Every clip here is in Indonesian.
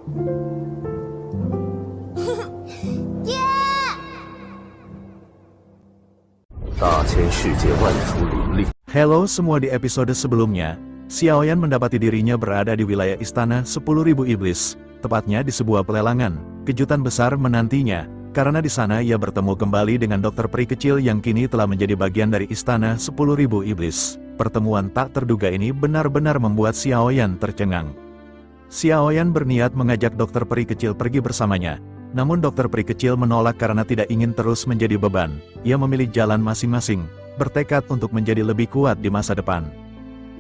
Halo semua, di episode sebelumnya, Xiaoyan mendapati dirinya berada di wilayah istana 10.000 iblis, tepatnya di sebuah pelelangan. Kejutan besar menantinya, karena di sana ia bertemu kembali dengan dokter peri kecil yang kini telah menjadi bagian dari istana 10.000 iblis. Pertemuan tak terduga ini benar-benar membuat Xiaoyan tercengang. Xiaoyan berniat mengajak dokter peri kecil pergi bersamanya. Namun dokter peri kecil menolak karena tidak ingin terus menjadi beban. Ia memilih jalan masing-masing, bertekad untuk menjadi lebih kuat di masa depan.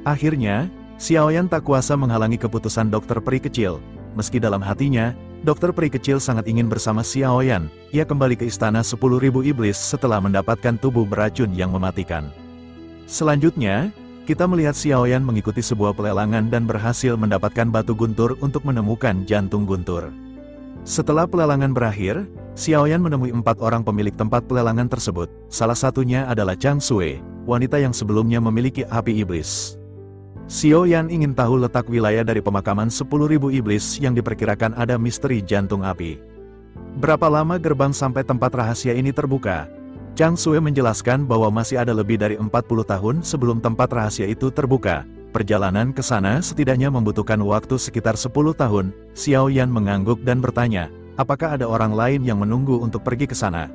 Akhirnya, Xiaoyan tak kuasa menghalangi keputusan dokter peri kecil. Meski dalam hatinya, dokter peri kecil sangat ingin bersama Xiaoyan, ia kembali ke istana 10.000 iblis setelah mendapatkan tubuh beracun yang mematikan. Selanjutnya, kita melihat Xiaoyan mengikuti sebuah pelelangan dan berhasil mendapatkan batu guntur untuk menemukan jantung guntur. Setelah pelelangan berakhir, Xiaoyan menemui 4 orang pemilik tempat pelelangan tersebut. Salah satunya adalah Chang Sui, wanita yang sebelumnya memiliki api iblis. Xiaoyan ingin tahu letak wilayah dari pemakaman 10.000 iblis yang diperkirakan ada misteri jantung api. Berapa lama gerbang sampai tempat rahasia ini terbuka? Chang Sui menjelaskan bahwa masih ada lebih dari 40 tahun sebelum tempat rahasia itu terbuka. Perjalanan ke sana setidaknya membutuhkan waktu sekitar 10 tahun. Xiaoyan mengangguk dan bertanya, apakah ada orang lain yang menunggu untuk pergi ke sana?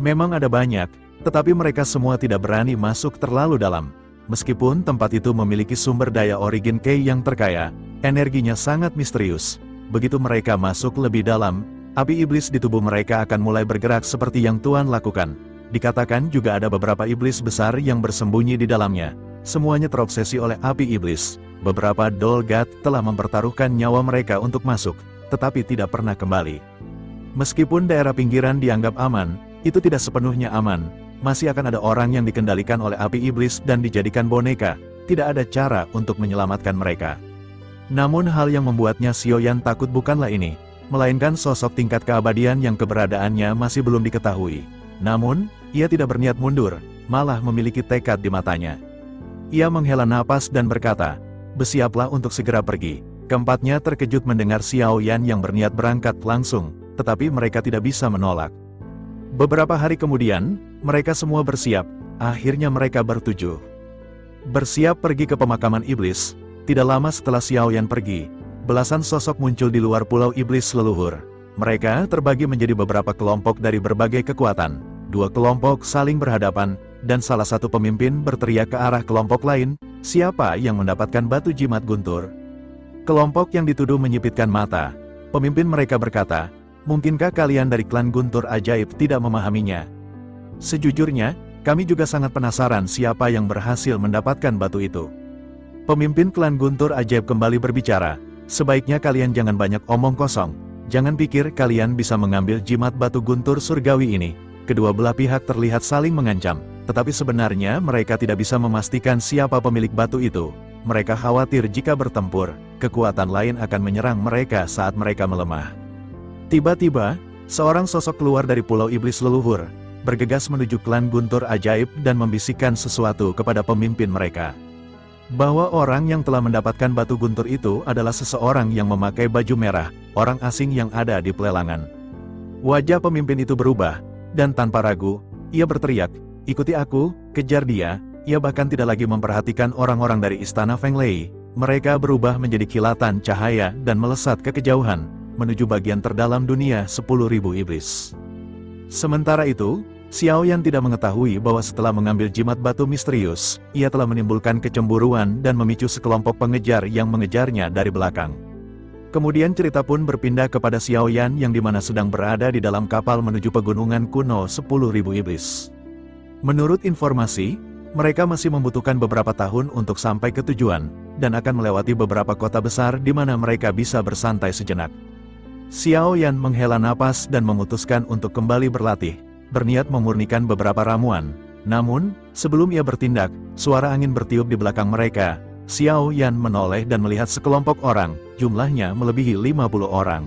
Memang ada banyak, tetapi mereka semua tidak berani masuk terlalu dalam. Meskipun tempat itu memiliki sumber daya origin Kei yang terkaya, energinya sangat misterius. Begitu mereka masuk lebih dalam, api iblis di tubuh mereka akan mulai bergerak seperti yang Tuan lakukan. Dikatakan juga ada beberapa iblis besar yang bersembunyi di dalamnya. Semuanya terobsesi oleh api iblis. Beberapa Dolgat telah mempertaruhkan nyawa mereka untuk masuk, tetapi tidak pernah kembali. Meskipun daerah pinggiran dianggap aman, itu tidak sepenuhnya aman. Masih akan ada orang yang dikendalikan oleh api iblis dan dijadikan boneka. Tidak ada cara untuk menyelamatkan mereka. Namun hal yang membuatnya Xiaoyan takut bukanlah ini, melainkan sosok tingkat keabadian yang keberadaannya masih belum diketahui. Namun, ia tidak berniat mundur, malah memiliki tekad di matanya. Ia menghela napas dan berkata, bersiaplah untuk segera pergi. Keempatnya terkejut mendengar Xiaoyan yang berniat berangkat langsung, tetapi mereka tidak bisa menolak. Beberapa hari kemudian, mereka semua bersiap. Akhirnya mereka bertujuh. Bersiap pergi ke pemakaman iblis. Tidak lama setelah Xiaoyan pergi, belasan sosok muncul di luar pulau iblis leluhur. Mereka terbagi menjadi beberapa kelompok dari berbagai kekuatan. 2 kelompok saling berhadapan, dan salah satu pemimpin berteriak ke arah kelompok lain, siapa yang mendapatkan batu jimat guntur? Kelompok yang dituduh menyipitkan mata. Pemimpin mereka berkata, mungkinkah kalian dari klan Guntur Ajaib tidak memahaminya? Sejujurnya, kami juga sangat penasaran siapa yang berhasil mendapatkan batu itu. Pemimpin klan Guntur Ajaib kembali berbicara, sebaiknya kalian jangan banyak omong kosong. Jangan pikir kalian bisa mengambil jimat batu guntur surgawi ini. Kedua belah pihak terlihat saling mengancam, tetapi sebenarnya mereka tidak bisa memastikan siapa pemilik batu itu. Mereka khawatir jika bertempur, kekuatan lain akan menyerang mereka saat mereka melemah. Tiba-tiba, seorang sosok keluar dari pulau iblis leluhur, bergegas menuju klan Guntur Ajaib dan membisikkan sesuatu kepada pemimpin mereka. Bahwa orang yang telah mendapatkan batu guntur itu adalah seseorang yang memakai baju merah, orang asing yang ada di pelelangan. Wajah pemimpin itu berubah, dan tanpa ragu, ia berteriak, ikuti aku, kejar dia. Ia bahkan tidak lagi memperhatikan orang-orang dari istana Feng Lei. Mereka berubah menjadi kilatan cahaya dan melesat ke kejauhan, menuju bagian terdalam dunia 10.000 iblis. Sementara itu, Xiaoyan tidak mengetahui bahwa setelah mengambil jimat batu misterius, ia telah menimbulkan kecemburuan dan memicu sekelompok pengejar yang mengejarnya dari belakang. Kemudian cerita pun berpindah kepada Xiaoyan yang dimana sedang berada di dalam kapal menuju pegunungan kuno 10.000 iblis. Menurut informasi, mereka masih membutuhkan beberapa tahun untuk sampai ke tujuan, dan akan melewati beberapa kota besar di mana mereka bisa bersantai sejenak. Xiaoyan menghela napas dan memutuskan untuk kembali berlatih, berniat memurnikan beberapa ramuan. Namun, sebelum ia bertindak, suara angin bertiup di belakang mereka. Xiaoyan menoleh dan melihat sekelompok orang, jumlahnya melebihi 50 orang.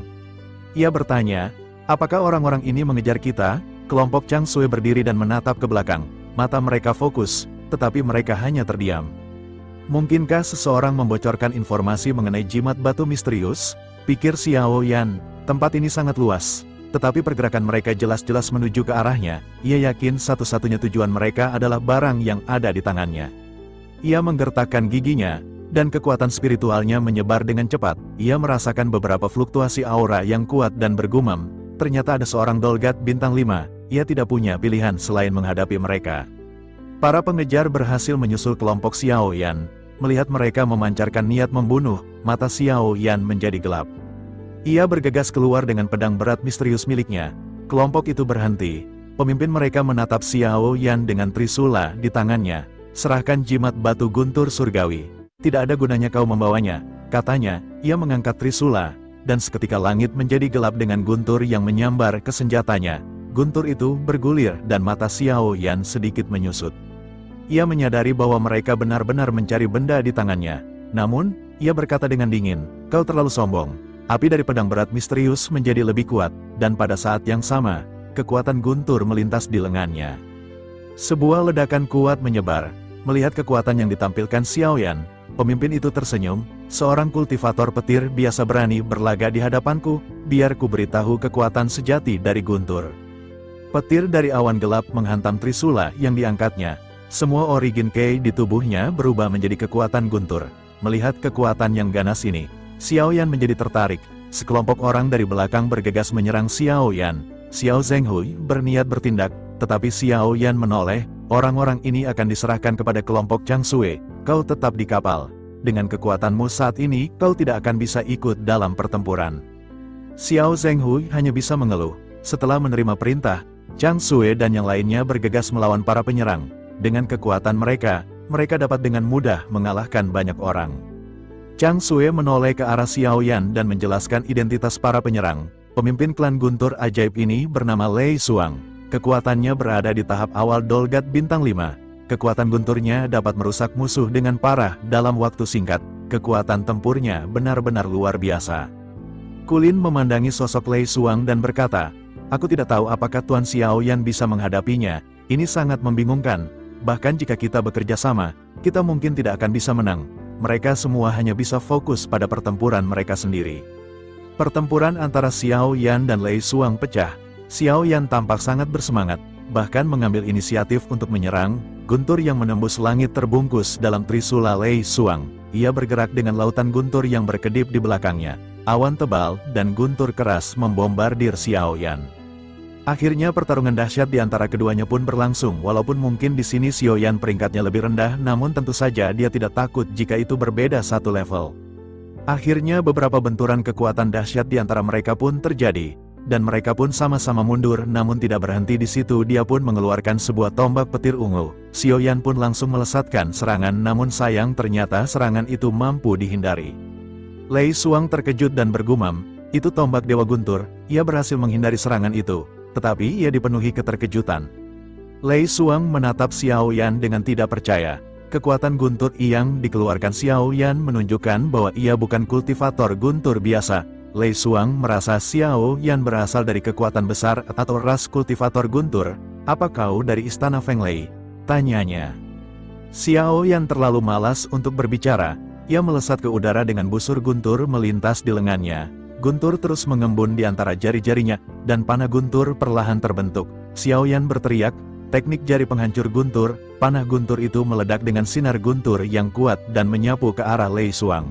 Ia bertanya, apakah orang-orang ini mengejar kita? Kelompok Chang Sui berdiri dan menatap ke belakang. Mata mereka fokus, tetapi mereka hanya terdiam. Mungkinkah seseorang membocorkan informasi mengenai jimat batu misterius? Pikir Xiao Yan, tempat ini sangat luas. Tetapi pergerakan mereka jelas-jelas menuju ke arahnya. Ia yakin satu-satunya tujuan mereka adalah barang yang ada di tangannya. Ia menggertakkan giginya, dan kekuatan spiritualnya menyebar dengan cepat. Ia merasakan beberapa fluktuasi aura yang kuat dan bergumam. Ternyata ada seorang Dolgat bintang 5. Ia tidak punya pilihan selain menghadapi mereka. Para pengejar berhasil menyusul kelompok Xiao Yan. Melihat mereka memancarkan niat membunuh, mata Xiao Yan menjadi gelap. Ia bergegas keluar dengan pedang berat misterius miliknya. Kelompok itu berhenti. Pemimpin mereka menatap Xiao Yan dengan trisula di tangannya. Serahkan jimat batu guntur surgawi. Tidak ada gunanya kau membawanya, katanya. Ia mengangkat trisula, dan seketika langit menjadi gelap dengan guntur yang menyambar ke senjatanya. Guntur itu bergulir dan mata Xiao Yan sedikit menyusut. Ia menyadari bahwa mereka benar-benar mencari benda di tangannya. Namun, ia berkata dengan dingin, kau terlalu sombong. Api dari pedang berat misterius menjadi lebih kuat, dan pada saat yang sama, kekuatan guntur melintas di lengannya. Sebuah ledakan kuat menyebar. Melihat kekuatan yang ditampilkan Xiao Yan, pemimpin itu tersenyum. Seorang kultivator petir biasa berani berlaga di hadapanku, biar ku beritahu kekuatan sejati dari guntur. Petir dari awan gelap menghantam trisula yang diangkatnya. Semua origin Kei di tubuhnya berubah menjadi kekuatan guntur. Melihat kekuatan yang ganas ini, Xiao Yan menjadi tertarik. Sekelompok orang dari belakang bergegas menyerang Xiao Yan. Xiao Zhenghui berniat bertindak, tetapi Xiao Yan menoleh. Orang-orang ini akan diserahkan kepada kelompok Chang Sui. Kau tetap di kapal. Dengan kekuatanmu saat ini, kau tidak akan bisa ikut dalam pertempuran. Xiao Zhenghui hanya bisa mengeluh. Setelah menerima perintah, Chang Sui dan yang lainnya bergegas melawan para penyerang. Dengan kekuatan mereka, mereka dapat dengan mudah mengalahkan banyak orang. Chang Sui menoleh ke arah Xiao Yan dan menjelaskan identitas para penyerang. Pemimpin klan guntur ajaib ini bernama Lei Xuang. Kekuatannya berada di tahap awal Dolgat bintang 5. Kekuatan gunturnya dapat merusak musuh dengan parah dalam waktu singkat. Kekuatan tempurnya benar-benar luar biasa. Kulin memandangi sosok Lei Xuang dan berkata, aku tidak tahu apakah Tuan Xiao Yan bisa menghadapinya. Ini sangat membingungkan. Bahkan jika kita bekerja sama, kita mungkin tidak akan bisa menang. Mereka semua hanya bisa fokus pada pertempuran mereka sendiri. Pertempuran antara Xiao Yan dan Lei Xuang pecah. Xiao Yan tampak sangat bersemangat, bahkan mengambil inisiatif untuk menyerang. Guntur yang menembus langit terbungkus dalam trisula Lei Xuang. Ia bergerak dengan lautan guntur yang berkedip di belakangnya. Awan tebal dan guntur keras membombardir Xiao Yan. Akhirnya pertarungan dahsyat di antara keduanya pun berlangsung. Walaupun mungkin di sini Xiao Yan peringkatnya lebih rendah, namun tentu saja dia tidak takut jika itu berbeda satu level. Akhirnya beberapa benturan kekuatan dahsyat di antara mereka pun terjadi, dan mereka pun sama-sama mundur. Namun tidak berhenti di situ, dia pun mengeluarkan sebuah tombak petir ungu. Xiao Yan pun langsung melesatkan serangan, namun sayang ternyata serangan itu mampu dihindari. Lei Xuang terkejut dan bergumam, itu tombak Dewa Guntur. Ia berhasil menghindari serangan itu. Tetapi ia dipenuhi keterkejutan. Lei Xuang menatap Xiao Yan dengan tidak percaya. Kekuatan guntur yang dikeluarkan Xiao Yan menunjukkan bahwa ia bukan kultivator guntur biasa. Lei Xuang merasa Xiao Yan berasal dari kekuatan besar atau ras kultivator guntur. Apa kau dari istana Feng Lei? Tanyanya. Xiao Yan terlalu malas untuk berbicara. Ia melesat ke udara dengan busur guntur melintas di lengannya. Guntur terus mengembun di antara jari-jarinya, dan panah guntur perlahan terbentuk. Xiao Yan berteriak, teknik jari penghancur guntur. Panah guntur itu meledak dengan sinar guntur yang kuat dan menyapu ke arah Lei Xuang.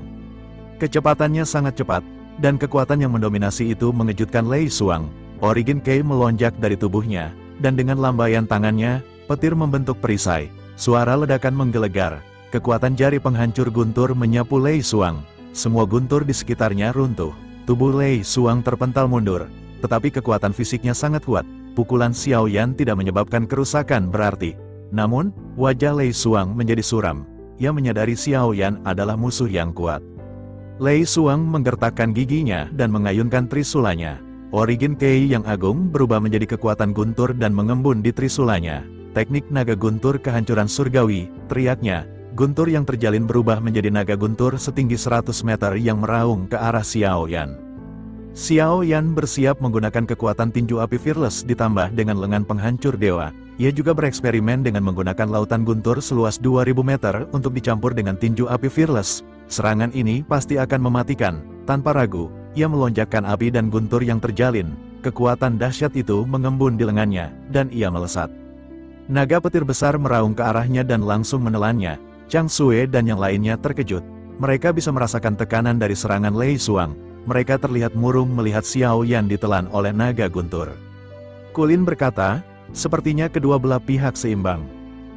Kecepatannya sangat cepat, dan kekuatan yang mendominasi itu mengejutkan Lei Xuang. Origin Kei melonjak dari tubuhnya, dan dengan lambaian tangannya, petir membentuk perisai. Suara ledakan menggelegar. Kekuatan jari penghancur guntur menyapu Lei Xuang. Semua guntur di sekitarnya runtuh. Tubuh Lei Xuang terpental mundur, tetapi kekuatan fisiknya sangat kuat. Pukulan Xiao Yan tidak menyebabkan kerusakan berarti. Namun, wajah Lei Xuang menjadi suram. Ia menyadari Xiao Yan adalah musuh yang kuat. Lei Xuang menggertakkan giginya dan mengayunkan trisulanya. Origin Kei yang agung berubah menjadi kekuatan guntur dan mengembun di trisulanya. Teknik naga guntur kehancuran surgawi, teriaknya. Guntur yang terjalin berubah menjadi naga guntur setinggi 100 meter yang meraung ke arah Xiao Yan. Xiao Yan bersiap menggunakan kekuatan tinju api fearless ditambah dengan lengan penghancur dewa. Ia juga bereksperimen dengan menggunakan lautan guntur seluas 2000 meter untuk dicampur dengan tinju api fearless. Serangan ini pasti akan mematikan. Tanpa ragu, ia melonjakkan api dan guntur yang terjalin. Kekuatan dahsyat itu mengembun di lengannya, dan ia melesat. Naga petir besar meraung ke arahnya dan langsung menelannya. Chang Sue dan yang lainnya terkejut. Mereka bisa merasakan tekanan dari serangan Lei Xuang. Mereka terlihat murung melihat Xiao Yan ditelan oleh naga guntur. Kulin berkata, sepertinya kedua belah pihak seimbang.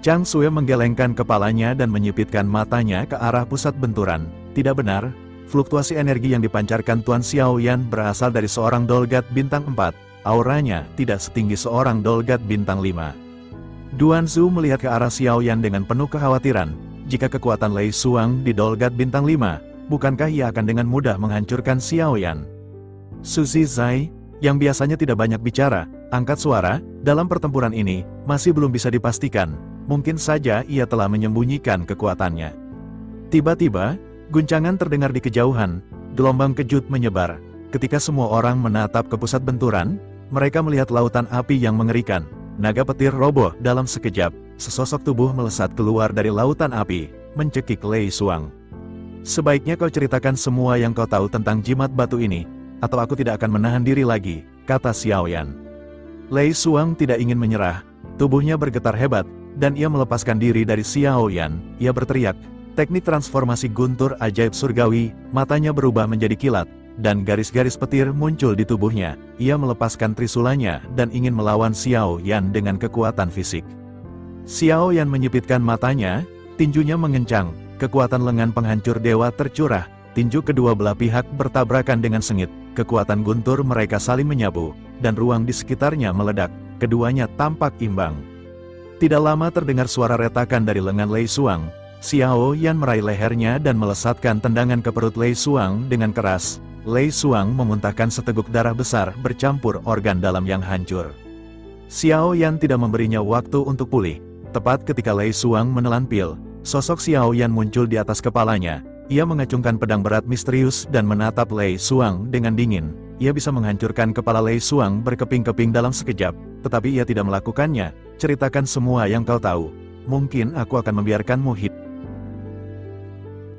Chang Sue menggelengkan kepalanya dan menyipitkan matanya ke arah pusat benturan. Tidak benar. Fluktuasi energi yang dipancarkan Tuan Xiao Yan berasal dari seorang Dolgat bintang 4, auranya tidak setinggi seorang Dolgat bintang 5. Duan Zhu melihat ke arah Xiao Yan dengan penuh kekhawatiran, jika kekuatan Lei Xuang di Dolgat bintang 5, bukankah ia akan dengan mudah menghancurkan Xiao Yan? Suzy Zai, yang biasanya tidak banyak bicara, angkat suara, dalam pertempuran ini, masih belum bisa dipastikan, mungkin saja ia telah menyembunyikan kekuatannya. Tiba-tiba, guncangan terdengar di kejauhan, gelombang kejut menyebar. Ketika semua orang menatap ke pusat benturan, mereka melihat lautan api yang mengerikan. Naga petir roboh dalam sekejap, sesosok tubuh melesat keluar dari lautan api, mencekik Lei Xuang. Sebaiknya kau ceritakan semua yang kau tahu tentang jimat batu ini, atau aku tidak akan menahan diri lagi, kata Xiao Yan. Lei Xuang tidak ingin menyerah, tubuhnya bergetar hebat, dan ia melepaskan diri dari Xiao Yan. Ia berteriak, teknik transformasi guntur ajaib surgawi, matanya berubah menjadi kilat, dan garis-garis petir muncul di tubuhnya. Ia melepaskan trisulanya dan ingin melawan Xiao Yan dengan kekuatan fisik. Xiao Yan menyipitkan matanya, tinjunya mengencang, kekuatan lengan penghancur dewa tercurah, tinju kedua belah pihak bertabrakan dengan sengit, kekuatan guntur mereka saling menyapu, dan ruang di sekitarnya meledak, keduanya tampak imbang. Tidak lama terdengar suara retakan dari lengan Lei Xuang. Xiao Yan meraih lehernya dan melesatkan tendangan ke perut Lei Xuang dengan keras. Lei Xuang memuntahkan seteguk darah besar bercampur organ dalam yang hancur. Xiao Yan tidak memberinya waktu untuk pulih. Tepat ketika Lei Xuang menelan pil, sosok Xiao Yan muncul di atas kepalanya. Ia mengacungkan pedang berat misterius dan menatap Lei Xuang dengan dingin. Ia bisa menghancurkan kepala Lei Xuang berkeping-keping dalam sekejap, tetapi ia tidak melakukannya. Ceritakan semua yang kau tahu. Mungkin aku akan membiarkanmu hidup.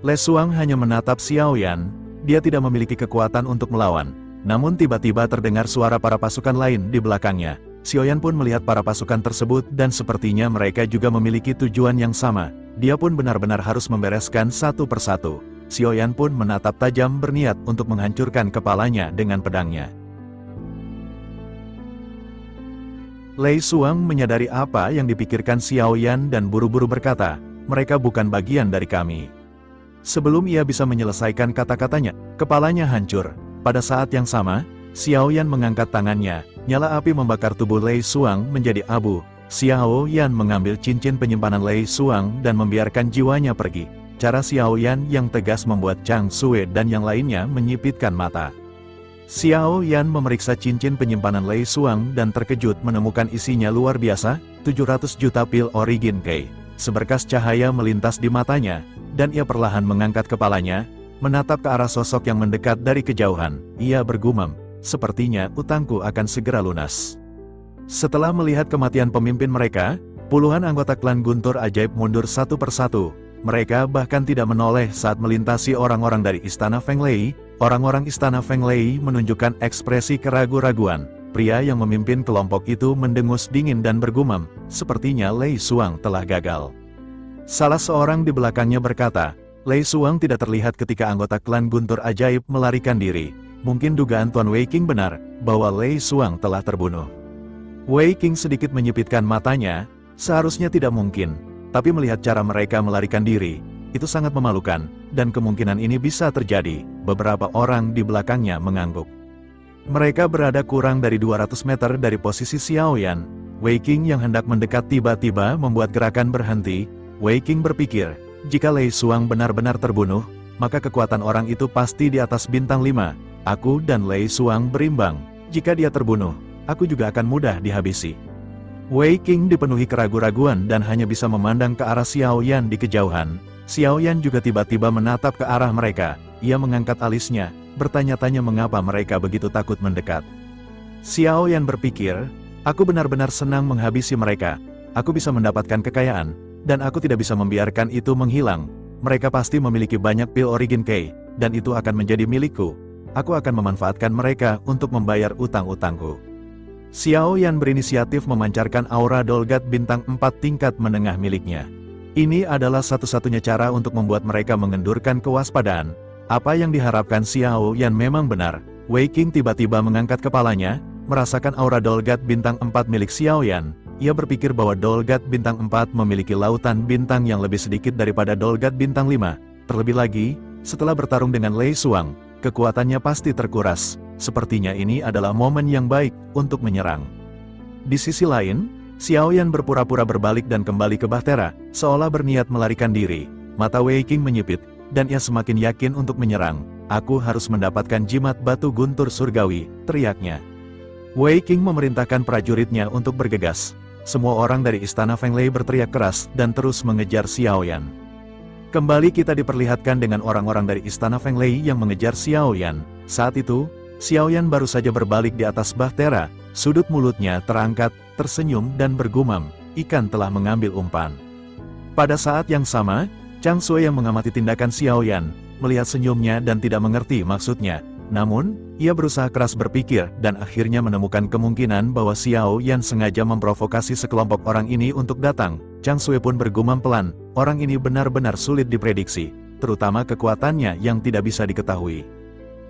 Lei Xuang hanya menatap Xiao Yan, dia tidak memiliki kekuatan untuk melawan. Namun tiba-tiba terdengar suara para pasukan lain di belakangnya. Xiao Yan pun melihat para pasukan tersebut dan sepertinya mereka juga memiliki tujuan yang sama. Dia pun benar-benar harus membereskan satu persatu. Xiao Yan pun menatap tajam berniat untuk menghancurkan kepalanya dengan pedangnya. Lei Xuang menyadari apa yang dipikirkan Xiao Yan dan buru-buru berkata, mereka bukan bagian dari kami. Sebelum ia bisa menyelesaikan kata-katanya, kepalanya hancur. Pada saat yang sama, Xiao Yan mengangkat tangannya, nyala api membakar tubuh Lei Xuang menjadi abu. Xiao Yan mengambil cincin penyimpanan Lei Xuang dan membiarkan jiwanya pergi. Cara Xiao Yan yang tegas membuat Chang Sue dan yang lainnya menyipitkan mata. Xiao Yan memeriksa cincin penyimpanan Lei Xuang dan terkejut menemukan isinya luar biasa, 700 juta pil origin Kei. Seberkas cahaya melintas di matanya, dan ia perlahan mengangkat kepalanya, menatap ke arah sosok yang mendekat dari kejauhan. Ia bergumam, sepertinya utangku akan segera lunas. Setelah melihat kematian pemimpin mereka, puluhan anggota klan Guntur ajaib mundur satu persatu. Mereka bahkan tidak menoleh saat melintasi orang-orang dari Istana Feng Lei. Orang-orang Istana Feng Lei menunjukkan ekspresi keraguan-raguan. Pria yang memimpin kelompok itu mendengus dingin dan bergumam, sepertinya Lei Xuang telah gagal. Salah seorang di belakangnya berkata, Lei Xuang tidak terlihat ketika anggota klan Guntur ajaib melarikan diri. Mungkin dugaan Tuan Wei Qing benar, bahwa Lei Xuang telah terbunuh. Wei Qing sedikit menyipitkan matanya, seharusnya tidak mungkin, tapi melihat cara mereka melarikan diri, itu sangat memalukan, dan kemungkinan ini bisa terjadi. Beberapa orang di belakangnya mengangguk. Mereka berada kurang dari 200 meter dari posisi Xiao Yan. Wei Qing yang hendak mendekat tiba-tiba membuat gerakan berhenti. Wei Qing berpikir, jika Lei Xuang benar-benar terbunuh, maka kekuatan orang itu pasti di atas bintang 5. Aku dan Lei Xuang berimbang. Jika dia terbunuh, aku juga akan mudah dihabisi. Wei Qing dipenuhi keraguan-raguan dan hanya bisa memandang ke arah Xiao Yan di kejauhan. Xiao Yan juga tiba-tiba menatap ke arah mereka. Ia mengangkat alisnya, bertanya-tanya mengapa mereka begitu takut mendekat. Xiao Yan berpikir, aku benar-benar senang menghabisi mereka. Aku bisa mendapatkan kekayaan, dan aku tidak bisa membiarkan itu menghilang. Mereka pasti memiliki banyak pil origin Kei, dan itu akan menjadi milikku. aku akan memanfaatkan mereka untuk membayar utang-utangku. Xiao Yan berinisiatif memancarkan aura Dolgat bintang 4 tingkat menengah miliknya. Ini adalah satu-satunya cara untuk membuat mereka mengendurkan kewaspadaan. Apa yang diharapkan Xiao Yan memang benar. Wei Qing tiba-tiba mengangkat kepalanya, merasakan aura Dolgat bintang 4 milik Xiao Yan. Ia berpikir bahwa Dolgat bintang 4 memiliki lautan bintang yang lebih sedikit daripada Dolgat bintang 5. Terlebih lagi, setelah bertarung dengan Lei Xuang, kekuatannya pasti terkuras. Sepertinya ini adalah momen yang baik untuk menyerang. Di sisi lain, Xiao Yan berpura-pura berbalik dan kembali ke Bahtera, seolah berniat melarikan diri. Mata Wei Qing menyipit, dan ia semakin yakin untuk menyerang. Aku harus mendapatkan jimat batu guntur surgawi, teriaknya. Wei Qing memerintahkan prajuritnya untuk bergegas. Semua orang dari istana Feng Lei berteriak keras dan terus mengejar Xiao Yan. Kembali kita diperlihatkan dengan orang-orang dari istana Feng Lei yang mengejar Xiao Yan. Saat itu, Xiao Yan baru saja berbalik di atas Bahtera, sudut mulutnya terangkat, tersenyum dan bergumam, ikan telah mengambil umpan. Pada saat yang sama, Chang Sui yang mengamati tindakan Xiao Yan, melihat senyumnya dan tidak mengerti maksudnya. Namun, ia berusaha keras berpikir dan akhirnya menemukan kemungkinan bahwa Xiao Yan sengaja memprovokasi sekelompok orang ini untuk datang. Chang Sui pun bergumam pelan, orang ini benar-benar sulit diprediksi, terutama kekuatannya yang tidak bisa diketahui.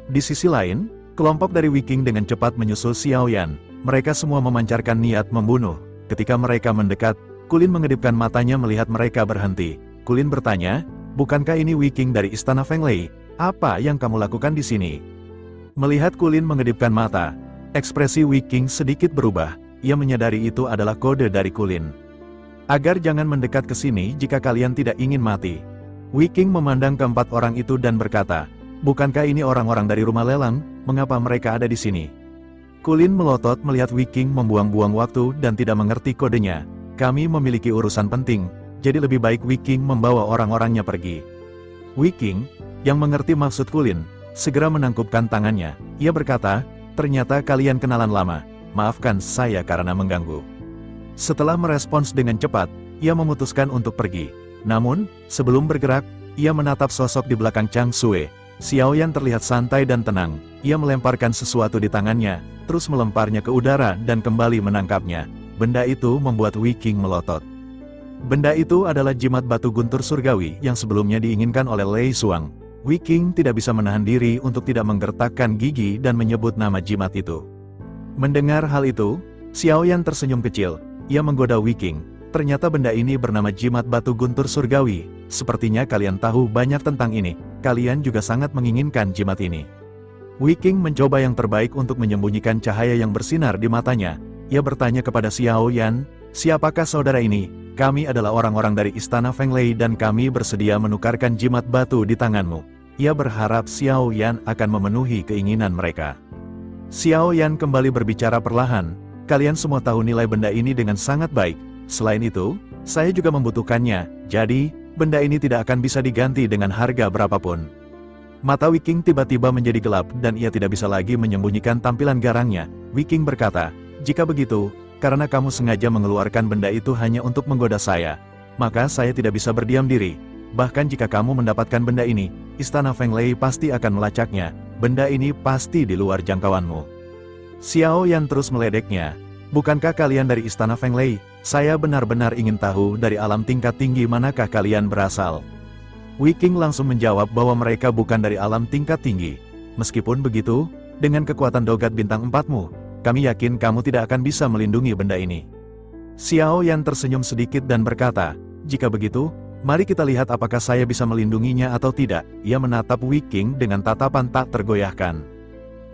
Di sisi lain, kelompok dari Wei Qing dengan cepat menyusul Xiao Yan. Mereka semua memancarkan niat membunuh. Ketika mereka mendekat, Kulin mengedipkan matanya melihat mereka berhenti. Kulin bertanya, bukankah ini Wei Qing dari istana Feng Lei? Apa yang kamu lakukan di sini? Melihat Kulin mengedipkan mata, ekspresi Wei Qing sedikit berubah. Ia menyadari itu adalah kode dari Kulin. Agar jangan mendekat ke sini jika kalian tidak ingin mati. Wei Qing memandang keempat orang itu dan berkata, bukankah ini orang-orang dari rumah lelang? Mengapa mereka ada di sini? Kulin melotot melihat Wei Qing membuang-buang waktu dan tidak mengerti kodenya. Kami memiliki urusan penting, jadi lebih baik Wei Qing membawa orang-orangnya pergi. Wei Qing, yang mengerti maksud Kulin, segera menangkupkan tangannya. Ia berkata, ternyata kalian kenalan lama, maafkan saya karena mengganggu. Setelah merespons dengan cepat, ia memutuskan untuk pergi. Namun, sebelum bergerak, ia menatap sosok di belakang Chang Sui. Xiao Yan terlihat santai dan tenang. Ia melemparkan sesuatu di tangannya, terus melemparnya ke udara dan kembali menangkapnya. Benda itu membuat Wei Qing melotot. Benda itu adalah jimat batu guntur surgawi yang sebelumnya diinginkan oleh Lei Xuang. Wei Qing tidak bisa menahan diri untuk tidak menggertakkan gigi dan menyebut nama jimat itu. Mendengar hal itu, Xiao Yan tersenyum kecil. Ia menggoda Wei Qing. Ternyata benda ini bernama jimat batu guntur surgawi. Sepertinya kalian tahu banyak tentang ini. Kalian juga sangat menginginkan jimat ini. Wei Qing mencoba yang terbaik untuk menyembunyikan cahaya yang bersinar di matanya. Ia bertanya kepada Xiao Yan, siapakah saudara ini? Kami adalah orang-orang dari istana Feng Lei dan kami bersedia menukarkan jimat batu di tanganmu. Ia berharap Xiao Yan akan memenuhi keinginan mereka. Xiao Yan kembali berbicara perlahan, kalian semua tahu nilai benda ini dengan sangat baik. Selain itu, saya juga membutuhkannya, jadi, benda ini tidak akan bisa diganti dengan harga berapapun. Mata Wei Qing tiba-tiba menjadi gelap dan ia tidak bisa lagi menyembunyikan tampilan garangnya. Wei Qing berkata, jika begitu, karena kamu sengaja mengeluarkan benda itu hanya untuk menggoda saya, maka saya tidak bisa berdiam diri. Bahkan jika kamu mendapatkan benda ini, istana Feng Lei pasti akan melacaknya. Benda ini pasti di luar jangkauanmu. Xiao Yan terus meledeknya. Bukankah kalian dari istana Feng Lei? Saya benar-benar ingin tahu dari alam tingkat tinggi manakah kalian berasal. Wei Qing langsung menjawab bahwa mereka bukan dari alam tingkat tinggi. Meskipun begitu, dengan kekuatan dogat bintang 4-mu, kami yakin kamu tidak akan bisa melindungi benda ini. Xiao Yan tersenyum sedikit dan berkata, jika begitu, mari kita lihat apakah saya bisa melindunginya atau tidak. Ia menatap Wei Qing dengan tatapan tak tergoyahkan.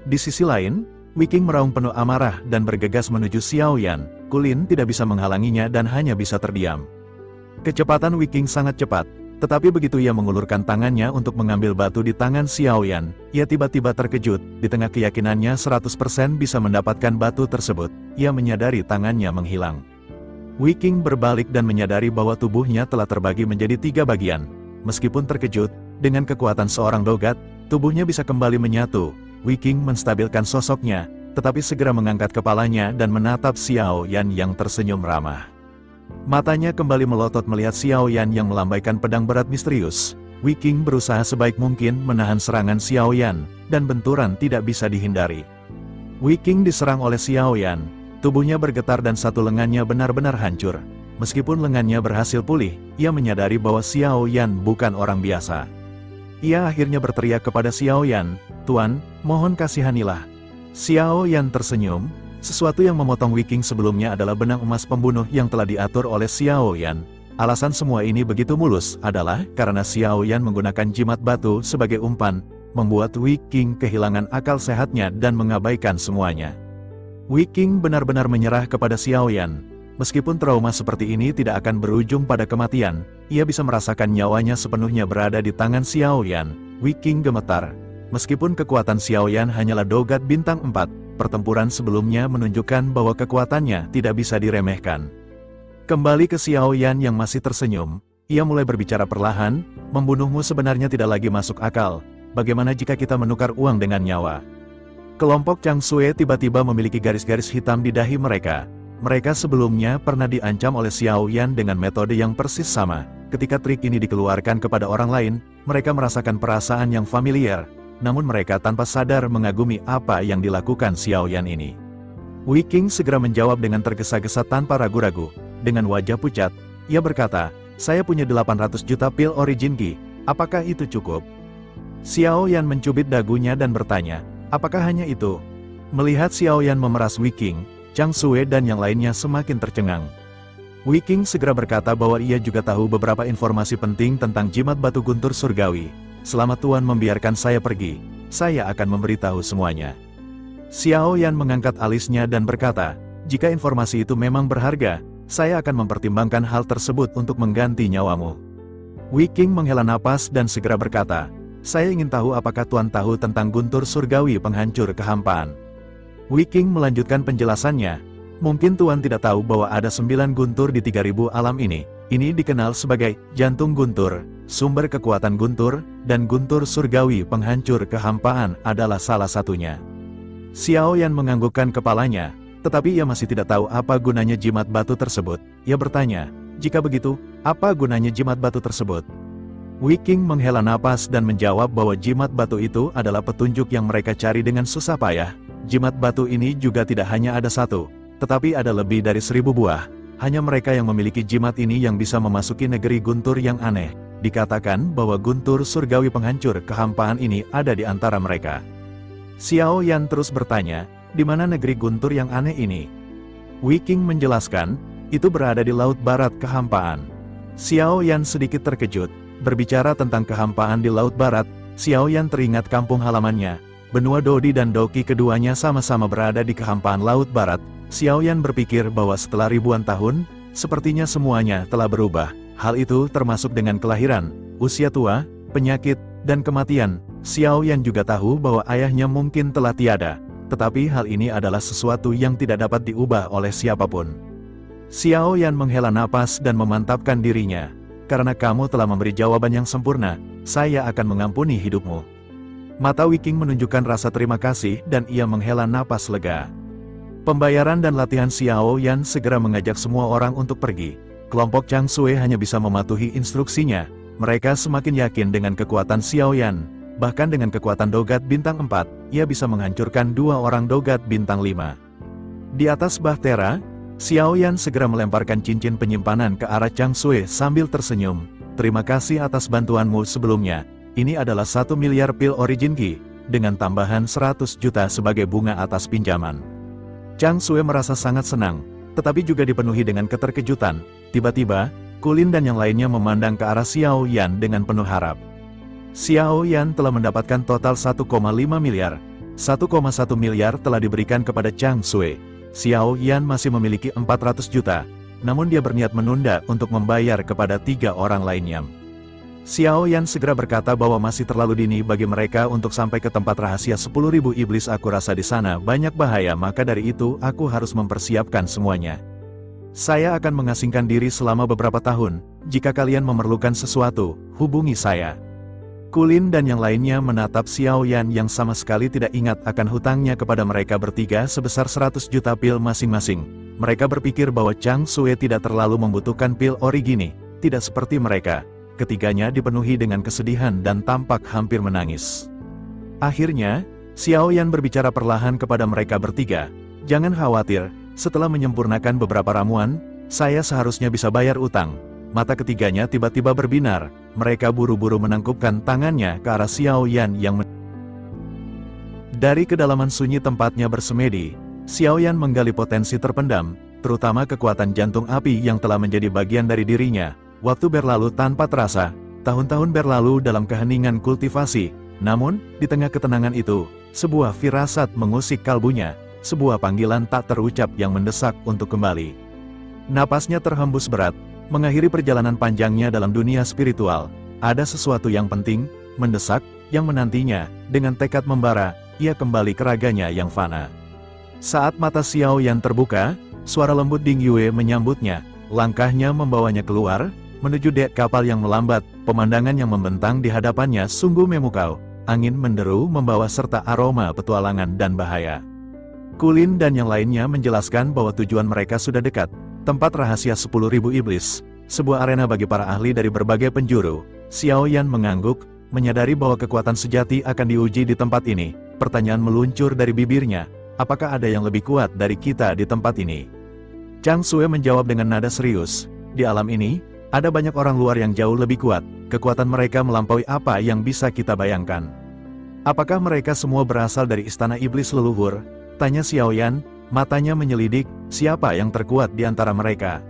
Di sisi lain, Wei Qing meraung penuh amarah dan bergegas menuju Xiao Yan. Kulin tidak bisa menghalanginya dan hanya bisa terdiam. Kecepatan Wei Qing sangat cepat, tetapi begitu ia mengulurkan tangannya untuk mengambil batu di tangan Xiao Yan, ia tiba-tiba terkejut. Di tengah keyakinannya 100% bisa mendapatkan batu tersebut, ia menyadari tangannya menghilang. Wei Qing berbalik dan menyadari bahwa tubuhnya telah terbagi menjadi 3 bagian. Meskipun terkejut, dengan kekuatan seorang dogat, tubuhnya bisa kembali menyatu. Wei Qing menstabilkan sosoknya, tetapi segera mengangkat kepalanya dan menatap Xiao Yan yang tersenyum ramah. Matanya kembali melotot melihat Xiao Yan yang melambaikan pedang berat misterius. Wei Qing berusaha sebaik mungkin menahan serangan Xiao Yan, dan benturan tidak bisa dihindari. Wei Qing diserang oleh Xiao Yan, tubuhnya bergetar dan satu lengannya benar-benar hancur. Meskipun lengannya berhasil pulih, ia menyadari bahwa Xiao Yan bukan orang biasa. Ia akhirnya berteriak kepada Xiao Yan, "Tuan, mohon kasihanilah." Xiao Yan tersenyum, sesuatu yang memotong Wei Qing sebelumnya adalah benang emas pembunuh yang telah diatur oleh Xiao Yan. Alasan semua ini begitu mulus adalah karena Xiao Yan menggunakan jimat batu sebagai umpan, membuat Wei Qing kehilangan akal sehatnya dan mengabaikan semuanya. Wei Qing benar-benar menyerah kepada Xiao Yan. Meskipun trauma seperti ini tidak akan berujung pada kematian, ia bisa merasakan nyawanya sepenuhnya berada di tangan Xiao Yan. Wei Qing gemetar. Meskipun kekuatan Xiao Yan hanyalah dogat bintang 4, pertempuran sebelumnya menunjukkan bahwa kekuatannya tidak bisa diremehkan. Kembali ke Xiao Yan yang masih tersenyum, ia mulai berbicara perlahan, "Membunuhmu sebenarnya tidak lagi masuk akal. Bagaimana jika kita menukar uang dengan nyawa?" Kelompok Chang Sui tiba-tiba memiliki garis-garis hitam di dahi mereka. Mereka sebelumnya pernah diancam oleh Xiao Yan dengan metode yang persis sama. Ketika trik ini dikeluarkan kepada orang lain, mereka merasakan perasaan yang familiar, namun mereka tanpa sadar mengagumi apa yang dilakukan Xiao Yan ini. Wei Qing segera menjawab dengan tergesa-gesa tanpa ragu-ragu. Dengan wajah pucat, ia berkata, "Saya punya 800 juta pil origin Qi, apakah itu cukup?" Xiao Yan mencubit dagunya dan bertanya, "Apakah hanya itu?" Melihat Xiao Yan memeras Wei Qing, Chang Sui dan yang lainnya semakin tercengang. Wei Qing segera berkata bahwa ia juga tahu beberapa informasi penting tentang jimat batu guntur surgawi. "Selama Tuan membiarkan saya pergi, saya akan memberitahu semuanya." Xiao Yan mengangkat alisnya dan berkata, "Jika informasi itu memang berharga, saya akan mempertimbangkan hal tersebut untuk mengganti nyawamu." Wei Qing menghela napas dan segera berkata, "Saya ingin tahu apakah Tuan tahu tentang guntur surgawi penghancur kehampaan." Wei Qing melanjutkan penjelasannya, "Mungkin Tuan tidak tahu bahwa ada 9 guntur di 3000 alam ini. Ini dikenal sebagai jantung guntur, sumber kekuatan guntur, dan guntur surgawi penghancur kehampaan adalah salah satunya." Xiao Yan menganggukkan kepalanya, tetapi ia masih tidak tahu apa gunanya jimat batu tersebut. Ia bertanya, "Jika begitu, apa gunanya jimat batu tersebut?" Wei Qing menghela napas dan menjawab bahwa jimat batu itu adalah petunjuk yang mereka cari dengan susah payah. Jimat batu ini juga tidak hanya ada satu, tetapi ada lebih dari 1000 buah. Hanya mereka yang memiliki jimat ini yang bisa memasuki negeri guntur yang aneh. Dikatakan bahwa guntur surgawi penghancur kehampaan ini ada di antara mereka. Xiao Yan terus bertanya, "Di mana negeri guntur yang aneh ini?" Wei Qing menjelaskan, "Itu berada di Laut Barat Kehampaan." Xiao Yan sedikit terkejut. Berbicara tentang kehampaan di Laut Barat, Xiao Yan teringat kampung halamannya. Benua Dodi dan Doki keduanya sama-sama berada di kehampaan Laut Barat. Xiao Yan berpikir bahwa setelah ribuan tahun, sepertinya semuanya telah berubah. Hal itu termasuk dengan kelahiran, usia tua, penyakit, dan kematian. Xiao Yan juga tahu bahwa ayahnya mungkin telah tiada. Tetapi hal ini adalah sesuatu yang tidak dapat diubah oleh siapapun. Xiao Yan menghela napas dan memantapkan dirinya. "Karena kamu telah memberi jawaban yang sempurna, saya akan mengampuni hidupmu." Mata Wei Qing menunjukkan rasa terima kasih dan ia menghela napas lega. Pembayaran dan latihan Xiao Yan segera mengajak semua orang untuk pergi. Kelompok Chang Sui hanya bisa mematuhi instruksinya. Mereka semakin yakin dengan kekuatan Xiao Yan. Bahkan dengan kekuatan dogat bintang 4, ia bisa menghancurkan 2 orang dogat bintang 5. Di atas bahtera, Xiao Yan segera melemparkan cincin penyimpanan ke arah Chang Sui sambil tersenyum. "Terima kasih atas bantuanmu sebelumnya. Ini adalah 1 miliar pil origin Qi, dengan tambahan 100 juta sebagai bunga atas pinjaman." Chang Sui merasa sangat senang, tetapi juga dipenuhi dengan keterkejutan. Tiba-tiba, Kulin dan yang lainnya memandang ke arah Xiao Yan dengan penuh harap. Xiao Yan telah mendapatkan total 1,5 miliar. 1,1 miliar telah diberikan kepada Chang Sui. Xiao Yan masih memiliki 400 juta, namun dia berniat menunda untuk membayar kepada 3 orang lainnya. Xiao Yan segera berkata bahwa masih terlalu dini bagi mereka untuk sampai ke tempat rahasia 10.000 iblis. "Aku rasa di sana banyak bahaya, maka dari itu aku harus mempersiapkan semuanya. Saya akan mengasingkan diri selama beberapa tahun. Jika kalian memerlukan sesuatu, hubungi saya." Kulin dan yang lainnya menatap Xiao Yan yang sama sekali tidak ingat akan hutangnya kepada mereka bertiga sebesar 100 juta pil masing-masing. Mereka berpikir bahwa Chang Sui tidak terlalu membutuhkan pil origini, tidak seperti mereka. ketiganya dipenuhi dengan kesedihan dan tampak hampir menangis. Akhirnya, Xiao Yan berbicara perlahan kepada mereka bertiga, "Jangan khawatir, setelah menyempurnakan beberapa ramuan, saya seharusnya bisa bayar utang." Mata ketiganya tiba-tiba berbinar, mereka buru-buru menangkupkan tangannya ke arah Xiao Yan yang Dari kedalaman sunyi tempatnya bersemedi, Xiao Yan menggali potensi terpendam, terutama kekuatan jantung api yang telah menjadi bagian dari dirinya. Waktu berlalu tanpa terasa, tahun-tahun berlalu dalam keheningan kultivasi, namun, di tengah ketenangan itu, sebuah firasat mengusik kalbunya, sebuah panggilan tak terucap yang mendesak untuk kembali. Napasnya terhembus berat, mengakhiri perjalanan panjangnya dalam dunia spiritual. Ada sesuatu yang penting, mendesak, yang menantinya, dengan tekad membara, ia kembali ke raganya yang fana. Saat mata Xiao Yan terbuka, suara lembut Ding Yue menyambutnya, langkahnya membawanya keluar, menuju dek kapal yang melambat, pemandangan yang membentang di hadapannya sungguh memukau, angin menderu membawa serta aroma petualangan dan bahaya. Kulin dan yang lainnya menjelaskan bahwa tujuan mereka sudah dekat, tempat rahasia 10.000 iblis, sebuah arena bagi para ahli dari berbagai penjuru. Xiao Yan mengangguk, menyadari bahwa kekuatan sejati akan diuji di tempat ini. Pertanyaan meluncur dari bibirnya, apakah ada yang lebih kuat dari kita di tempat ini? Chang Sue menjawab dengan nada serius, di alam ini, ada banyak orang luar yang jauh lebih kuat, kekuatan mereka melampaui apa yang bisa kita bayangkan. Apakah mereka semua berasal dari istana iblis leluhur? Tanya Xiao Yan, matanya menyelidik, siapa yang terkuat di antara mereka?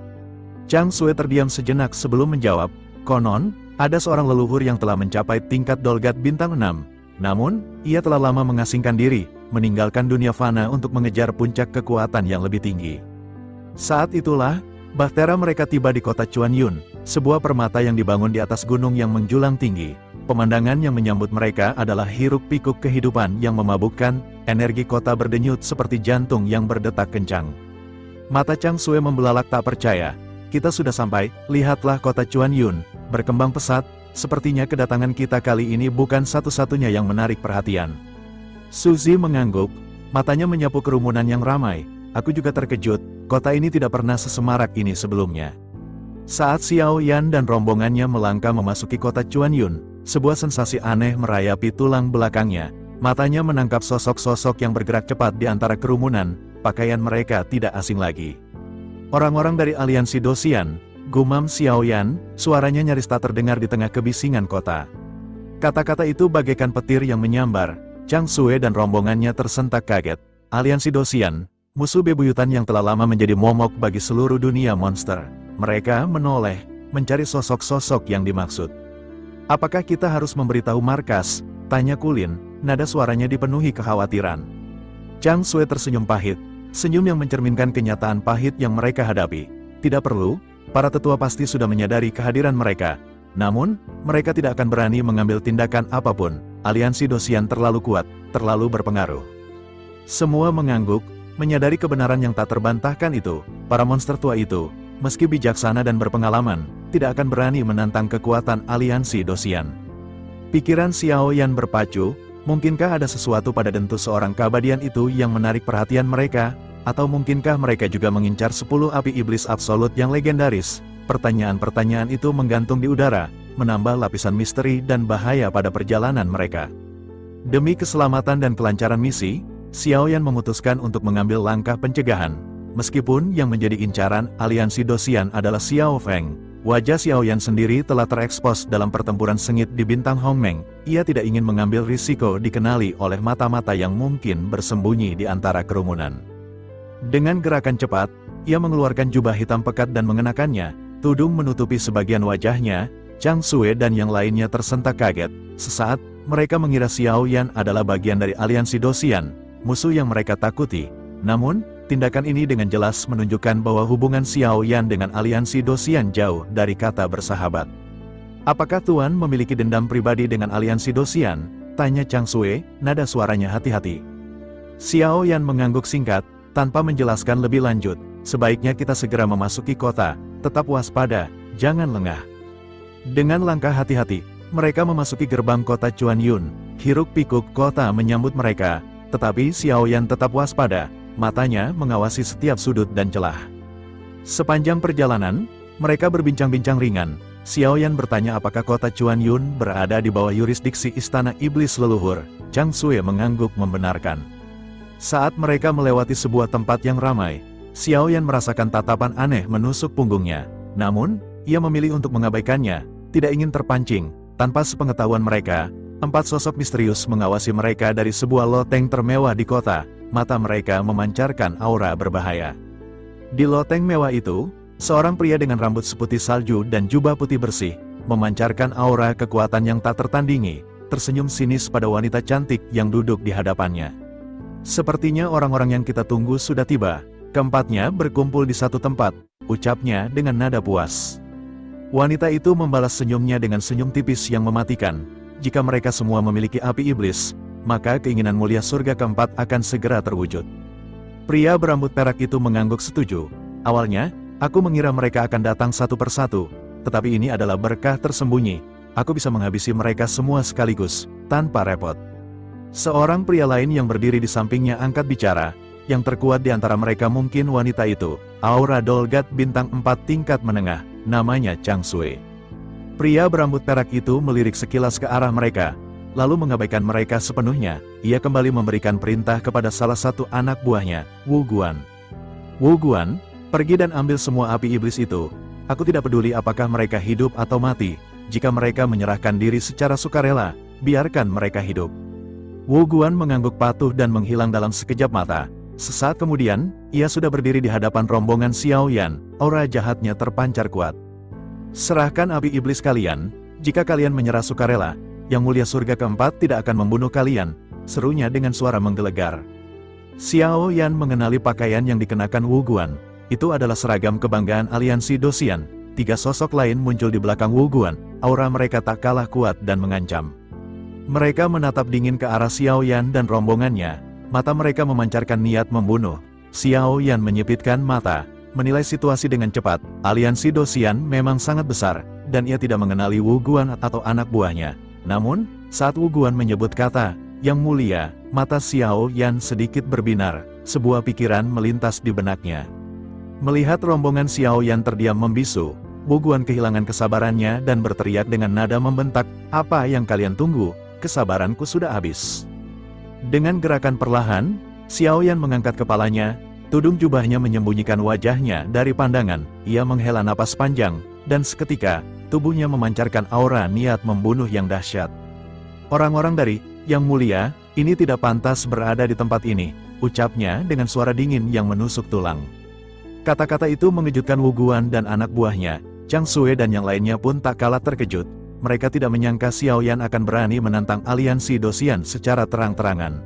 Chang Sue terdiam sejenak sebelum menjawab, konon, ada seorang leluhur yang telah mencapai tingkat Dolgat bintang 6. Namun, ia telah lama mengasingkan diri, meninggalkan dunia fana untuk mengejar puncak kekuatan yang lebih tinggi. Saat itulah, bahtera mereka tiba di kota Chuanyun, sebuah permata yang dibangun di atas gunung yang menjulang tinggi. Pemandangan yang menyambut mereka adalah hiruk-pikuk kehidupan yang memabukkan, energi kota berdenyut seperti jantung yang berdetak kencang. Mata Chang Sue membelalak tak percaya. Kita sudah sampai, lihatlah kota Chuanyun, berkembang pesat, sepertinya kedatangan kita kali ini bukan satu-satunya yang menarik perhatian. Suzy mengangguk, matanya menyapu kerumunan yang ramai. Aku juga terkejut, kota ini tidak pernah sesemarak ini sebelumnya. Saat Xiao Yan dan rombongannya melangkah memasuki kota Chuanyun, sebuah sensasi aneh merayapi tulang belakangnya. Matanya menangkap sosok-sosok yang bergerak cepat di antara kerumunan, pakaian mereka tidak asing lagi. Orang-orang dari aliansi Dosian, gumam Xiao Yan, suaranya nyaris tak terdengar di tengah kebisingan kota. Kata-kata itu bagaikan petir yang menyambar, Chang Sue dan rombongannya tersentak kaget. Aliansi Dosian, musuh bebuyutan yang telah lama menjadi momok bagi seluruh dunia monster. Mereka menoleh, mencari sosok-sosok yang dimaksud. Apakah kita harus memberitahu markas? Tanya Kulin, nada suaranya dipenuhi kekhawatiran. Chang Sue tersenyum pahit, senyum yang mencerminkan kenyataan pahit yang mereka hadapi. Tidak perlu, para tetua pasti sudah menyadari kehadiran mereka. Namun, mereka tidak akan berani mengambil tindakan apapun. Aliansi Dosian terlalu kuat, terlalu berpengaruh. Semua mengangguk, menyadari kebenaran yang tak terbantahkan itu. Para monster tua itu, meski bijaksana dan berpengalaman, tidak akan berani menantang kekuatan aliansi Dosian. Pikiran Xiao Yan berpacu, mungkinkah ada sesuatu pada dentus seorang keabadian itu yang menarik perhatian mereka? Atau mungkinkah mereka juga mengincar 10 api iblis absolut yang legendaris? Pertanyaan-pertanyaan itu menggantung di udara, menambah lapisan misteri dan bahaya pada perjalanan mereka. Demi keselamatan dan kelancaran misi, Xiao Yan memutuskan untuk mengambil langkah pencegahan. Meskipun yang menjadi incaran aliansi Dosian adalah Xiao Feng, wajah Xiao Yan sendiri telah terekspos dalam pertempuran sengit di bintang Hongmeng. Ia tidak ingin mengambil risiko dikenali oleh mata-mata yang mungkin bersembunyi di antara kerumunan. Dengan gerakan cepat, ia mengeluarkan jubah hitam pekat dan mengenakannya, tudung menutupi sebagian wajahnya. Chang Sue dan yang lainnya tersentak kaget. Sesaat, mereka mengira Xiao Yan adalah bagian dari aliansi Dosian, musuh yang mereka takuti. Namun, tindakan ini dengan jelas menunjukkan bahwa hubungan Xiao Yan dengan aliansi Dosian jauh dari kata bersahabat. Apakah Tuan memiliki dendam pribadi dengan aliansi Dosian? Tanya Chang Sue, nada suaranya hati-hati. Xiao Yan mengangguk singkat, tanpa menjelaskan lebih lanjut. Sebaiknya kita segera memasuki kota, tetap waspada, jangan lengah. Dengan langkah hati-hati, mereka memasuki gerbang kota Chuanyun. Hiruk-pikuk kota menyambut mereka, tetapi Xiao Yan tetap waspada, matanya mengawasi setiap sudut dan celah. Sepanjang perjalanan, mereka berbincang-bincang ringan, Xiaoyan bertanya apakah kota Chuanyun berada di bawah yurisdiksi Istana Iblis Leluhur. Chang Sui mengangguk membenarkan. Saat mereka melewati sebuah tempat yang ramai, Xiaoyan merasakan tatapan aneh menusuk punggungnya. Namun, ia memilih untuk mengabaikannya, tidak ingin terpancing. Tanpa sepengetahuan mereka, 4 sosok misterius mengawasi mereka dari sebuah loteng termewah di kota. Mata mereka memancarkan aura berbahaya. Di loteng mewah itu, seorang pria dengan rambut seputih salju dan jubah putih bersih, memancarkan aura kekuatan yang tak tertandingi, tersenyum sinis pada wanita cantik yang duduk di hadapannya. Sepertinya orang-orang yang kita tunggu sudah tiba. Keempatnya berkumpul di satu tempat, ucapnya dengan nada puas. Wanita itu membalas senyumnya dengan senyum tipis yang mematikan. Jika mereka semua memiliki api iblis, maka keinginan mulia surga keempat akan segera terwujud. Pria berambut perak itu mengangguk setuju. Awalnya, aku mengira mereka akan datang satu persatu, tetapi ini adalah berkah tersembunyi. Aku bisa menghabisi mereka semua sekaligus, tanpa repot. Seorang pria lain yang berdiri di sampingnya angkat bicara. Yang terkuat di antara mereka mungkin wanita itu, Aura Dolgat bintang 4 tingkat menengah, namanya Chang Sui. Pria berambut perak itu melirik sekilas ke arah mereka, lalu mengabaikan mereka sepenuhnya. Ia kembali memberikan perintah kepada salah satu anak buahnya, Wu Guan. Wu Guan, pergi dan ambil semua api iblis itu. Aku tidak peduli apakah mereka hidup atau mati. Jika mereka menyerahkan diri secara sukarela, biarkan mereka hidup. Wu Guan mengangguk patuh dan menghilang dalam sekejap mata. Sesaat kemudian, ia sudah berdiri di hadapan rombongan Xiaoyan. Aura jahatnya terpancar kuat. Serahkan api iblis kalian, jika kalian menyerah sukarela, Yang Mulia Surga keempat tidak akan membunuh kalian, serunya dengan suara menggelegar. Xiaoyan mengenali pakaian yang dikenakan Wu Guan. Itu adalah seragam kebanggaan aliansi Dosian. 3 sosok lain muncul di belakang Wu Guan, aura mereka tak kalah kuat dan mengancam. Mereka menatap dingin ke arah Xiaoyan dan rombongannya, mata mereka memancarkan niat membunuh. Xiaoyan menyipitkan mata, menilai situasi dengan cepat. Aliansi Dosian memang sangat besar, dan ia tidak mengenali Wu Guan atau anak buahnya. Namun, saat Wu Guan menyebut kata, "Yang Mulia," mata Xiaoyan sedikit berbinar, sebuah pikiran melintas di benaknya. Melihat rombongan Xiaoyan terdiam membisu, Wu Guan kehilangan kesabarannya dan berteriak dengan nada membentak, "Apa yang kalian tunggu? Kesabaranku sudah habis." Dengan gerakan perlahan, Xiaoyan mengangkat kepalanya, tudung jubahnya menyembunyikan wajahnya dari pandangan. Ia menghela napas panjang, dan seketika, tubuhnya memancarkan aura niat membunuh yang dahsyat. "Orang-orang dari Yang Mulia, ini tidak pantas berada di tempat ini," ucapnya dengan suara dingin yang menusuk tulang. Kata-kata itu mengejutkan Wu Guan dan anak buahnya. Chang Sui dan yang lainnya pun tak kalah terkejut. Mereka tidak menyangka Xiaoyan akan berani menantang aliansi Dosian secara terang-terangan.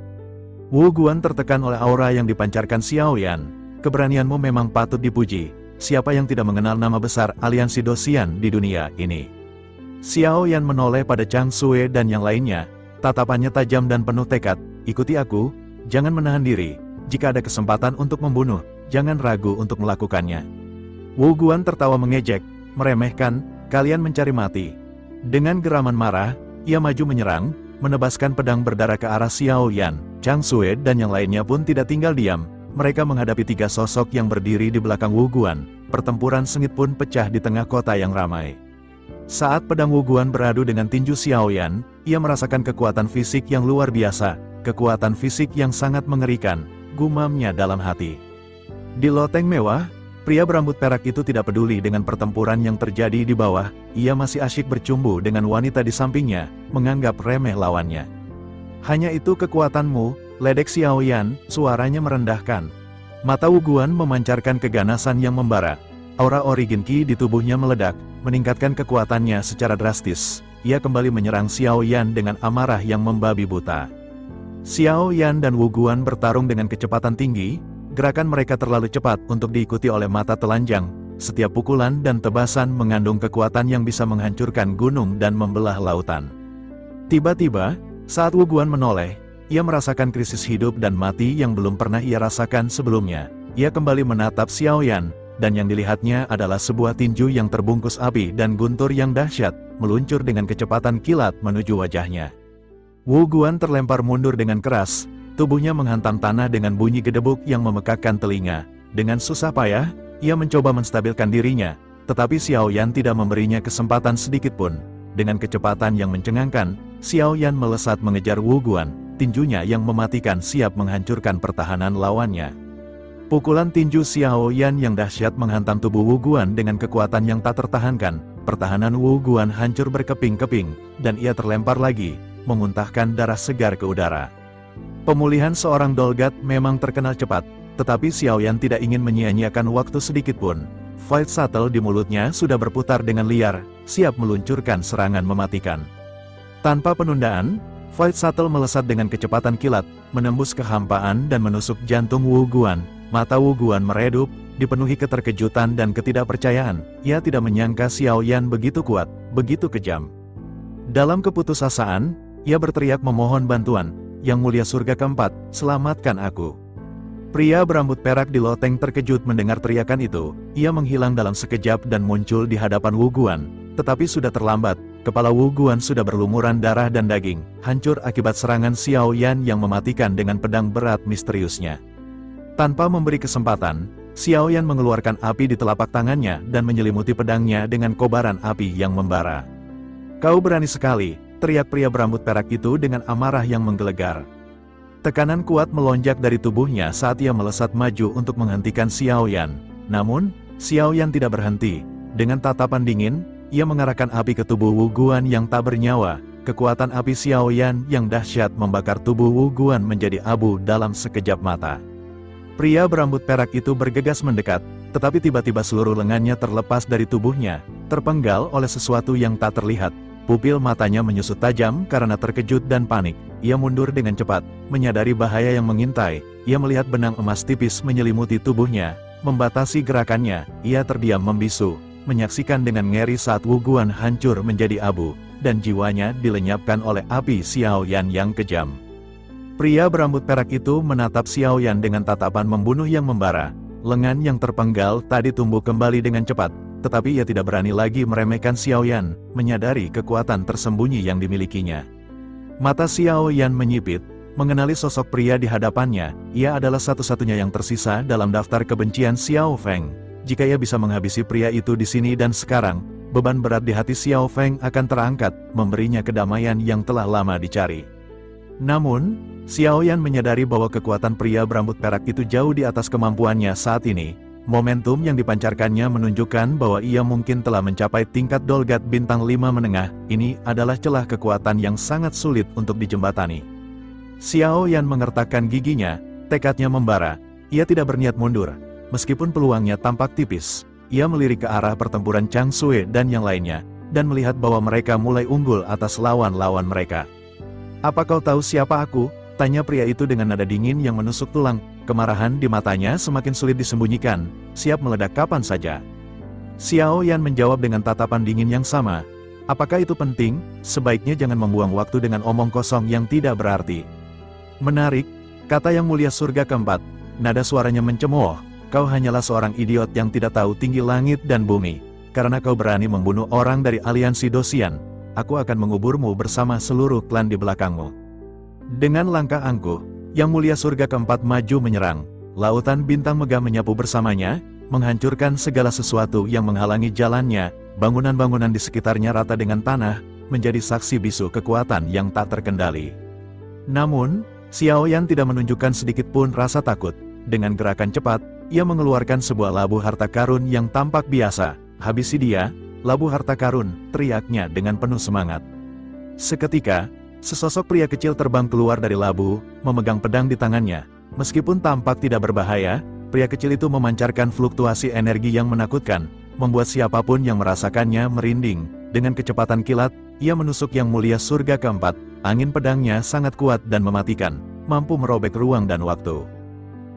Wu Guan tertekan oleh aura yang dipancarkan Xiaoyan. "Keberanianmu memang patut dipuji. Siapa yang tidak mengenal nama besar aliansi Dosian di dunia ini?" Xiaoyan menoleh pada Chang Sui dan yang lainnya. Tatapannya tajam dan penuh tekad. "Ikuti aku, jangan menahan diri. Jika ada kesempatan untuk membunuh, jangan ragu untuk melakukannya." Wu Guan tertawa mengejek, meremehkan, "Kalian mencari mati." Dengan geraman marah, ia maju menyerang, menebaskan pedang berdarah ke arah Xiaoyan. Chang Sui dan yang lainnya pun tidak tinggal diam. Mereka menghadapi 3 sosok yang berdiri di belakang Wu Guan. Pertempuran sengit pun pecah di tengah kota yang ramai. Saat pedang Wu Guan beradu dengan tinju Xiaoyan, ia merasakan kekuatan fisik yang luar biasa, kekuatan fisik yang sangat mengerikan, gumamnya dalam hati. Di loteng mewah, pria berambut perak itu tidak peduli dengan pertempuran yang terjadi di bawah. Ia masih asyik bercumbu dengan wanita di sampingnya, menganggap remeh lawannya. "Hanya itu kekuatanmu," ledek Xiaoyan, suaranya merendahkan. Mata Wu Guan memancarkan keganasan yang membara. Aura origin Qi di tubuhnya meledak, meningkatkan kekuatannya secara drastis. Ia kembali menyerang Xiaoyan dengan amarah yang membabi buta. Xiaoyan dan Wu Guan bertarung dengan kecepatan tinggi. Gerakan mereka terlalu cepat untuk diikuti oleh mata telanjang. Setiap pukulan dan tebasan mengandung kekuatan yang bisa menghancurkan gunung dan membelah lautan. Tiba-tiba, saat Wu Guan menoleh, ia merasakan krisis hidup dan mati yang belum pernah ia rasakan sebelumnya. Ia kembali menatap Xiaoyan, dan yang dilihatnya adalah sebuah tinju yang terbungkus api dan guntur yang dahsyat, meluncur dengan kecepatan kilat menuju wajahnya. Wu Guan terlempar mundur dengan keras. Tubuhnya menghantam tanah dengan bunyi gedebuk yang memekakkan telinga. Dengan susah payah, ia mencoba menstabilkan dirinya. Tetapi Xiao Yan tidak memberinya kesempatan sedikitpun. Dengan kecepatan yang mencengangkan, Xiao Yan melesat mengejar Wu Guan, tinjunya yang mematikan siap menghancurkan pertahanan lawannya. Pukulan tinju Xiao Yan yang dahsyat menghantam tubuh Wu Guan dengan kekuatan yang tak tertahankan. Pertahanan Wu Guan hancur berkeping-keping, dan ia terlempar lagi, memuntahkan darah segar ke udara. Pemulihan seorang Dolgat memang terkenal cepat, tetapi Xiao Yan tidak ingin menyia-nyiakan waktu sedikitpun. Fight shuttle di mulutnya sudah berputar dengan liar, siap meluncurkan serangan mematikan. Tanpa penundaan, Fight shuttle melesat dengan kecepatan kilat, menembus kehampaan dan menusuk jantung Wu Guan. Mata Wu Guan meredup, dipenuhi keterkejutan dan ketidakpercayaan. Ia tidak menyangka Xiao Yan begitu kuat, begitu kejam. Dalam keputusasaan, ia berteriak memohon bantuan. Yang Mulia Surga Keempat, selamatkan aku. Pria berambut perak di loteng terkejut mendengar teriakan itu. Ia menghilang dalam sekejap dan muncul di hadapan Wu Guan. Tetapi sudah terlambat, kepala Wu Guan sudah berlumuran darah dan daging, hancur akibat serangan Xiao Yan yang mematikan dengan pedang berat misteriusnya. Tanpa memberi kesempatan, Xiao Yan mengeluarkan api di telapak tangannya dan menyelimuti pedangnya dengan kobaran api yang membara. "Kau berani sekali," teriak pria berambut perak itu dengan amarah yang menggelegar. Tekanan kuat melonjak dari tubuhnya saat ia melesat maju untuk menghentikan Xiao Yan. Namun, Xiao Yan tidak berhenti. Dengan tatapan dingin, ia mengarahkan api ke tubuh Wu Guan yang tak bernyawa. Kekuatan api Xiao Yan yang dahsyat membakar tubuh Wu Guan menjadi abu dalam sekejap mata. Pria berambut perak itu bergegas mendekat, tetapi tiba-tiba seluruh lengannya terlepas dari tubuhnya, terpenggal oleh sesuatu yang tak terlihat. Pupil matanya menyusut tajam karena terkejut dan panik. Ia mundur dengan cepat, menyadari bahaya yang mengintai. Ia melihat benang emas tipis menyelimuti tubuhnya, membatasi gerakannya. Ia terdiam membisu, menyaksikan dengan ngeri saat Wu Guan hancur menjadi abu, dan jiwanya dilenyapkan oleh api Xiao Yan yang kejam. Pria berambut perak itu menatap Xiao Yan dengan tatapan membunuh yang membara. Lengan yang terpenggal tadi tumbuh kembali dengan cepat. Tetapi ia tidak berani lagi meremehkan Xiao Yan, menyadari kekuatan tersembunyi yang dimilikinya. Mata Xiao Yan menyipit, mengenali sosok pria di hadapannya. Ia adalah satu-satunya yang tersisa dalam daftar kebencian Xiao Feng. Jika ia bisa menghabisi pria itu di sini dan sekarang, beban berat di hati Xiao Feng akan terangkat, memberinya kedamaian yang telah lama dicari. Namun, Xiao Yan menyadari bahwa kekuatan pria berambut perak itu jauh di atas kemampuannya saat ini. Momentum yang dipancarkannya menunjukkan bahwa ia mungkin telah mencapai tingkat Dolgat bintang 5 menengah. Ini adalah celah kekuatan yang sangat sulit untuk dijembatani. Xiao Yan mengertakkan giginya, tekadnya membara. Ia tidak berniat mundur. Meskipun peluangnya tampak tipis, ia melirik ke arah pertempuran Chang Sui dan yang lainnya, dan melihat bahwa mereka mulai unggul atas lawan-lawan mereka. "Apa kau tahu siapa aku?" tanya pria itu dengan nada dingin yang menusuk tulang. Kemarahan di matanya semakin sulit disembunyikan, siap meledak kapan saja. Xiao Yan menjawab dengan tatapan dingin yang sama. "Apakah itu penting? Sebaiknya jangan membuang waktu dengan omong kosong yang tidak berarti." "Menarik," kata Yang Mulia Surga Keempat. Nada suaranya mencemooh. "Kau hanyalah seorang idiot yang tidak tahu tinggi langit dan bumi. Karena kau berani membunuh orang dari aliansi Dosian, aku akan menguburmu bersama seluruh klan di belakangmu." Dengan langkah angkuh, Yang Mulia Surga Keempat maju menyerang. Lautan bintang megah menyapu bersamanya, menghancurkan segala sesuatu yang menghalangi jalannya. Bangunan-bangunan di sekitarnya rata dengan tanah, menjadi saksi bisu kekuatan yang tak terkendali. Namun, Xiao Yan tidak menunjukkan sedikit pun rasa takut. Dengan gerakan cepat, ia mengeluarkan sebuah labu harta karun yang tampak biasa. "Habisi dia, labu harta karun," teriaknya dengan penuh semangat. Seketika, sesosok pria kecil terbang keluar dari labu, memegang pedang di tangannya. Meskipun tampak tidak berbahaya, pria kecil itu memancarkan fluktuasi energi yang menakutkan, membuat siapapun yang merasakannya merinding. Dengan kecepatan kilat, ia menusuk Yang Mulia Surga Keempat. Angin pedangnya sangat kuat dan mematikan, mampu merobek ruang dan waktu.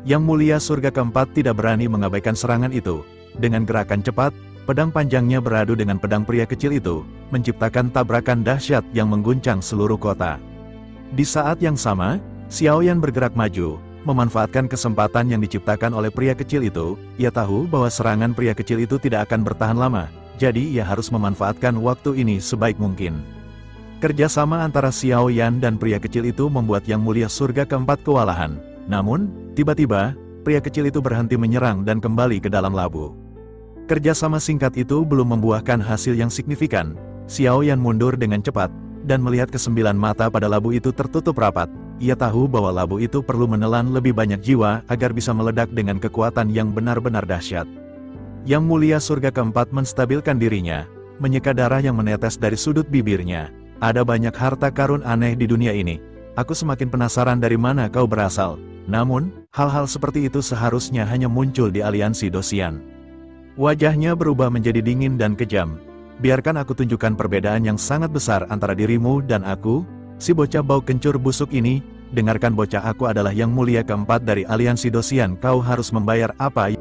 Yang Mulia Surga Keempat tidak berani mengabaikan serangan itu. Dengan gerakan cepat, pedang panjangnya beradu dengan pedang pria kecil itu, menciptakan tabrakan dahsyat yang mengguncang seluruh kota. Di saat yang sama, Xiao Yan bergerak maju, memanfaatkan kesempatan yang diciptakan oleh pria kecil itu. Ia tahu bahwa serangan pria kecil itu tidak akan bertahan lama, jadi ia harus memanfaatkan waktu ini sebaik mungkin. Kerjasama antara Xiao Yan dan pria kecil itu membuat Yang Mulia Surga Keempat kewalahan. Namun, tiba-tiba, pria kecil itu berhenti menyerang dan kembali ke dalam labu. Kerjasama singkat itu belum membuahkan hasil yang signifikan. Xiaoyan mundur dengan cepat, dan melihat kesembilan mata pada labu itu tertutup rapat. Ia tahu bahwa labu itu perlu menelan lebih banyak jiwa agar bisa meledak dengan kekuatan yang benar-benar dahsyat. Yang Mulia Surga keempat menstabilkan dirinya, menyeka darah yang menetes dari sudut bibirnya. Ada banyak harta karun aneh di dunia ini. Aku semakin penasaran dari mana kau berasal. Namun, hal-hal seperti itu seharusnya hanya muncul di aliansi Dosian. Wajahnya berubah menjadi dingin dan kejam. Biarkan aku tunjukkan perbedaan yang sangat besar antara dirimu dan aku, si bocah bau kencur busuk ini. Dengarkan bocah, aku adalah yang mulia keempat dari aliansi Dosian. Kau harus membayar apa yang